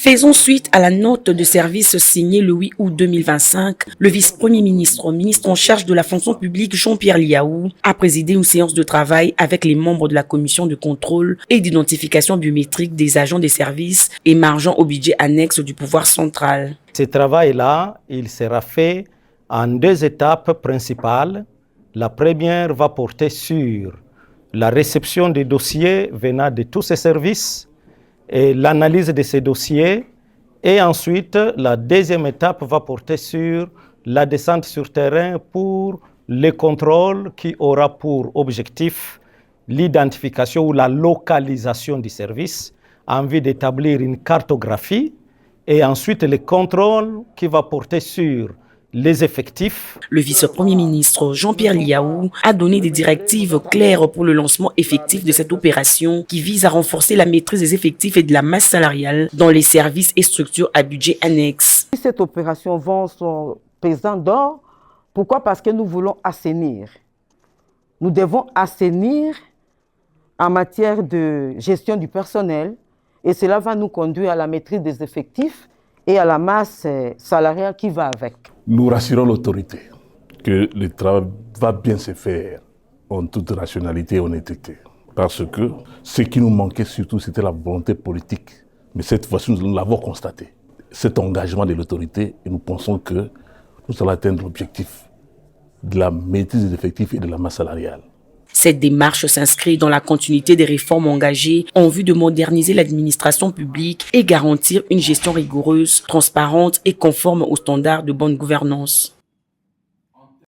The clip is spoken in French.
Faisons suite à la note de service signée le 8 août 2025. Le vice-premier ministre, ministre en charge de la fonction publique Jean-Pierre Liaou, a présidé une séance de travail avec les membres de la commission de contrôle et d'identification biométrique des agents des services émargeant au budget annexe du pouvoir central. Ce travail-là, il sera fait en deux étapes principales. La première va porter sur la réception des dossiers venant de tous ces services et l'analyse de ces dossiers. Et ensuite, la deuxième étape va porter sur la descente sur terrain pour le contrôle qui aura pour objectif l'identification ou la localisation du service en vue d'établir une cartographie et ensuite le contrôle qui va porter sur les effectifs. Le vice-premier ministre Jean-Pierre Liaou a donné des directives claires pour le lancement effectif de cette opération qui vise à renforcer la maîtrise des effectifs et de la masse salariale dans les services et structures à budget annexe. Cette opération vend son pesant d'or. Pourquoi? Parce que nous voulons assainir. Nous devons assainir en matière de gestion du personnel et cela va nous conduire à la maîtrise des effectifs et à la masse salariale qui va avec. Nous rassurons l'autorité que le travail va bien se faire en toute rationalité et honnêteté. Parce que ce qui nous manquait surtout, c'était la volonté politique. Mais cette fois-ci, nous l'avons constaté. Cet engagement de l'autorité, et nous pensons que nous allons atteindre l'objectif de la maîtrise des effectifs et de la masse salariale. Cette démarche s'inscrit dans la continuité des réformes engagées en vue de moderniser l'administration publique et garantir une gestion rigoureuse, transparente et conforme aux standards de bonne gouvernance.